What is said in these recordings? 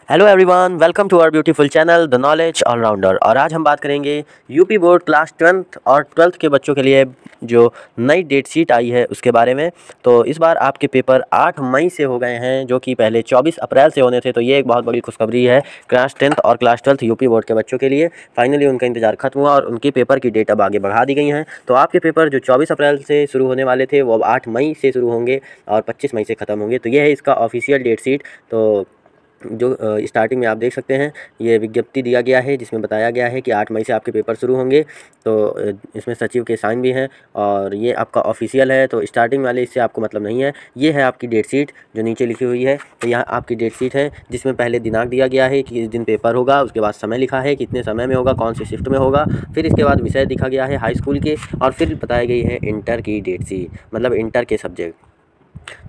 Hello everyone, welcome to our beautiful channel the knowledge allrounder. और आज हम बात करेंगे यूपी बोर्ड क्लास 10th और 12th के बच्चों के लिए जो नई डेट शीट आई है उसके बारे में। तो इस बार आपके पेपर 8 मई से हो गए हैं, जो कि पहले 24 अप्रैल से होने थे। तो ये एक बहुत बड़ी खुशखबरी है क्लास 10th और क्लास 12th यूपी बोर्ड के बच्चों के लिए। फाइनली उनका इंतजार खत्म हुआ और उनके पेपर की डेट अब आगे बढ़ा दी गई हैं। तो आपके पेपर जो 24 अप्रैल से शुरू होने वाले थे वो अब 8 मई से शुरू होंगे और 25 मई से ख़त्म होंगे। तो ये है इसका ऑफिशियल डेट शीट। तो जो स्टार्टिंग में आप देख सकते हैं ये विज्ञप्ति दिया गया है जिसमें बताया गया है कि 8 मई से आपके पेपर शुरू होंगे। तो इसमें सचिव के साइन भी हैं और ये आपका ऑफिशियल है। तो स्टार्टिंग वाले इससे आपको मतलब नहीं है। ये है आपकी डेट शीट जो नीचे लिखी हुई है। तो यहाँ आपकी डेट शीट है जिसमें पहले दिनांक दिया गया है कि इस दिन पेपर होगा, उसके बाद समय लिखा है कितने समय में होगा, कौन सी शिफ्ट में होगा, फिर इसके बाद विषय दिखा गया है हाई स्कूल के, और फिर बताई गई है इंटर की डेट शीट, मतलब इंटर के सब्जेक्ट।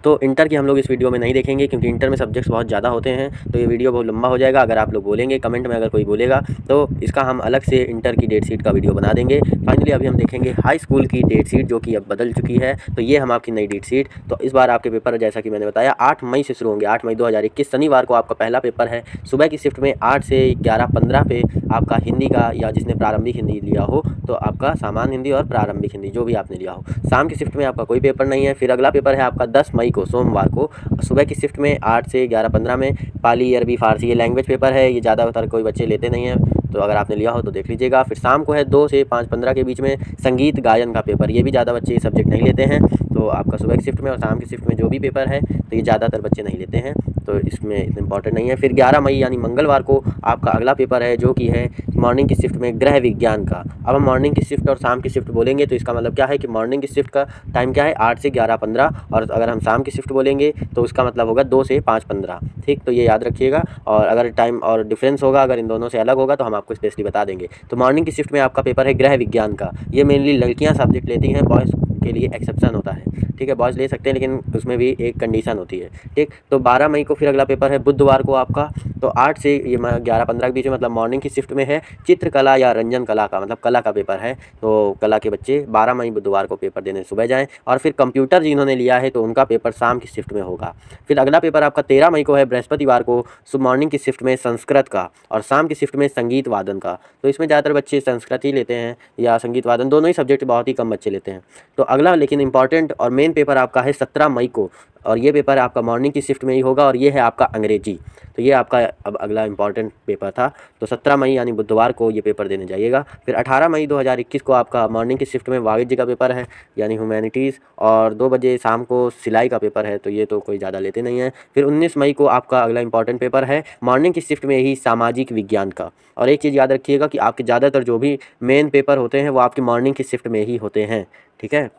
तो इंटर की हम लोग इस वीडियो में नहीं देखेंगे क्योंकि इंटर में सब्जेक्ट्स बहुत ज़्यादा होते हैं। तो ये वीडियो बहुत लंबा हो जाएगा। अगर आप लोग बोलेंगे कमेंट में, अगर कोई बोलेगा तो इसका हम अलग से इंटर की डेट शीट का वीडियो बना देंगे। फाइनली अभी हम देखेंगे हाई स्कूल की डेट शीट जो कि अब बदल चुकी है। तो ये हम आपकी नई डेट शीट। तो इस बार आपके पेपर जैसा कि मैंने बताया 8 मई से शुरू होंगे। 8 मई 2021 शनिवार को आपका पहला पेपर है। सुबह की शिफ्ट में 8 से 11:15 पे आपका हिंदी का, या जिसने प्रारंभिक हिंदी लिया हो तो आपका सामान्य हिंदी और प्रारंभिक हिंदी जो भी आपने लिया हो। शाम की शिफ्ट में आपका कोई पेपर नहीं है। फिर अगला पेपर है आपका 10 मई को सोमवार को सुबह की शिफ्ट में 8 से 11:15 में पाली, अरबी, फारसी, ये लैंग्वेज पेपर है। ये ज़्यादातर कोई बच्चे लेते नहीं हैं, तो अगर आपने लिया हो तो देख लीजिएगा। फिर शाम को है 2 से 5:15 के बीच में संगीत गायन का पेपर। ये भी ज़्यादा बच्चे ये सब्जेक्ट नहीं लेते हैं। तो आपका सुबह की शिफ्ट में और शाम की शिफ्ट में जो भी पेपर है तो ये ज़्यादातर बच्चे नहीं लेते हैं, तो इसमें इतना इंपॉर्टेंट नहीं है। फिर 11 मई यानी मंगलवार को आपका अगला पेपर है जो कि है मॉर्निंग की शिफ्ट में गृह विज्ञान का। अब हम मॉर्निंग की शिफ्ट और शाम की शिफ्ट बोलेंगे तो इसका मतलब क्या है कि मॉर्निंग की शिफ्ट का टाइम क्या है 8 से 11:15, और अगर हम शाम की शिफ्ट बोलेंगे तो उसका मतलब होगा 2 से 5:15। ठीक, तो ये याद रखिएगा। और अगर टाइम और डिफरेंस होगा, अगर इन दोनों से अलग होगा तो हम आपको स्पेशली बता देंगे। तो मॉर्निंग की शिफ्ट में आपका पेपर है गृह विज्ञान का। ये मेनली लड़कियाँ सब्जेक्ट लेती हैं, बॉयज़ के लिए एक्सेप्शन होता है। ठीक है, बॉयज़ ले सकते हैं लेकिन उसमें भी एक कंडीशन होती है। ठीक, तो 12 मई को फिर अगला पेपर है बुधवार को आपका। तो 8 से ये 11:15 के बीच में, मतलब मॉर्निंग की शिफ्ट में है चित्रकला या रंजन कला का, मतलब कला का पेपर है। तो कला के बच्चे 12 मई बुधवार को पेपर देने सुबह जाएँ। और फिर कंप्यूटर जिन्होंने लिया है तो उनका पेपर शाम की शिफ्ट में होगा। फिर अगला पेपर आपका 13 मई को है बृहस्पतिवार को मॉर्निंग की शिफ्ट में संस्कृत का और शाम की शिफ्ट में संगीत वादन का। तो इसमें ज़्यादातर बच्चे संस्कृत ही लेते हैं या संगीत वादन, दोनों ही सब्जेक्ट बहुत ही कम बच्चे लेते हैं। तो अगला लेकिन इंपॉर्टेंट और मेन पेपर आपका है 17 मई को, और ये पेपर आपका मॉर्निंग की शिफ्ट में ही होगा, और ये है आपका अंग्रेजी। तो ये आपका अब अगला इंपॉर्टेंट पेपर था। तो 17 मई यानी बुधवार को ये पेपर देने जाइएगा। फिर 18 मई 2021 को आपका मॉर्निंग की शिफ्ट में वाणिज्य का पेपर है यानी ह्यूमैनिटीज़, और 2 बजे शाम को सिलाई का पेपर है। तो ये तो कोई ज़्यादा लेते नहीं हैं। फिर 19 मई को आपका अगला इंपॉर्टेंट पेपर है मॉर्निंग की शिफ्ट में ही सामाजिक विज्ञान का। और एक चीज़ याद रखिएगा कि आपके ज़्यादातर जो भी मेन पेपर होते हैं वो आपकी मॉर्निंग की शिफ्ट में ही होते हैं। ठीक है,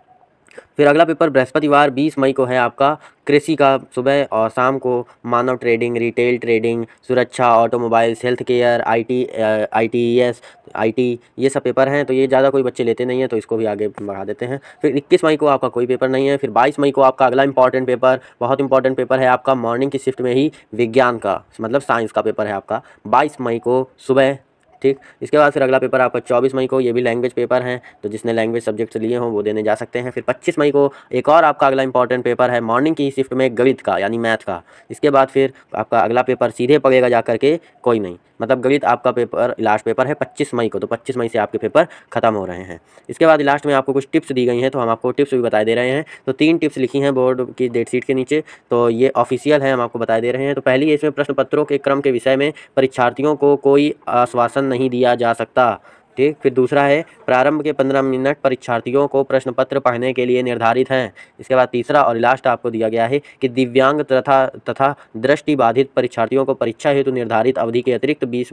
फिर अगला पेपर बृहस्पतिवार 20 मई को है आपका कृषि का सुबह, और शाम को मानव ट्रेडिंग, रिटेल ट्रेडिंग, सुरक्षा, automobiles, health care, ITES, IT, ये सब पेपर हैं। तो ये ज़्यादा कोई बच्चे लेते नहीं हैं, तो इसको भी आगे बढ़ा देते हैं। फिर 21 मई को आपका कोई पेपर नहीं है। फिर 22 मई को आपका अगला इंपॉर्टेंट पेपर, बहुत इंपॉर्टेंट पेपर है आपका मॉर्निंग की शिफ्ट में ही विज्ञान का, मतलब साइंस का पेपर है आपका 22 मई को सुबह। ठीक, इसके बाद फिर अगला पेपर आपका 24 मई को, ये भी लैंग्वेज पेपर हैं। तो जिसने लैंग्वेज सब्जेक्ट लिए हों वो देने जा सकते हैं। फिर 25 मई को एक और आपका अगला इंपॉर्टेंट पेपर है मॉर्निंग की शिफ्ट में गणित का यानी मैथ का। इसके बाद फिर आपका अगला पेपर सीधे पड़ेगा जा करके कोई नहीं, मतलब गणित आपका पेपर लास्ट पेपर है 25 मई को। तो 25 मई से आपके पेपर खत्म हो रहे हैं। इसके बाद लास्ट में आपको कुछ टिप्स दी गई हैं, तो हम आपको टिप्स भी बता दे रहे हैं। तो 3 टिप्स लिखी हैं बोर्ड की डेट शीट के नीचे, तो ये ऑफिशियल है, हम आपको बता दे रहे हैं। तो पहली है इसमें प्रश्न पत्रों के क्रम के विषय में परीक्षार्थियों को कोई आश्वासन नहीं दिया जा सकता। ठीक, फिर दूसरा है प्रारंभ के 15 मिनट परीक्षार्थियों को प्रश्न पत्र पढ़ने के लिए निर्धारित हैं। इसके बाद तीसरा और लास्ट आपको दिया गया है कि दिव्यांग तथा दृष्टि बाधित परीक्षार्थियों को परीक्षा हेतु निर्धारित अवधि के अतिरिक्त 20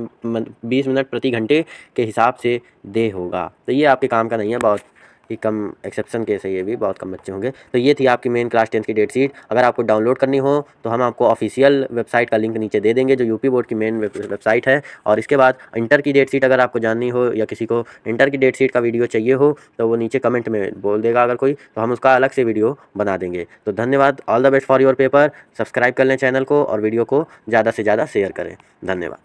मिनट प्रति घंटे के हिसाब से दे होगा। तो ये आपके काम का नहीं है, बहुत ही कम एक्सेप्शन केस है, ये भी बहुत कम बच्चे होंगे। तो ये थी आपकी मेन क्लास 10 की डेट शीट। अगर आपको डाउनलोड करनी हो तो हम आपको ऑफिशियल वेबसाइट का लिंक नीचे दे देंगे जो यूपी बोर्ड की मेन वेबसाइट है। और इसके बाद इंटर की डेट शीट अगर आपको जाननी हो या किसी को इंटर की डेट शीट का वीडियो चाहिए हो तो वो नीचे कमेंट में बोल देगा अगर कोई, तो हम उसका अलग से वीडियो बना देंगे। तो धन्यवाद, all the best for your paper. Subscribe कर लें चैनल को और वीडियो को ज़्यादा से ज़्यादा शेयर करें। धन्यवाद।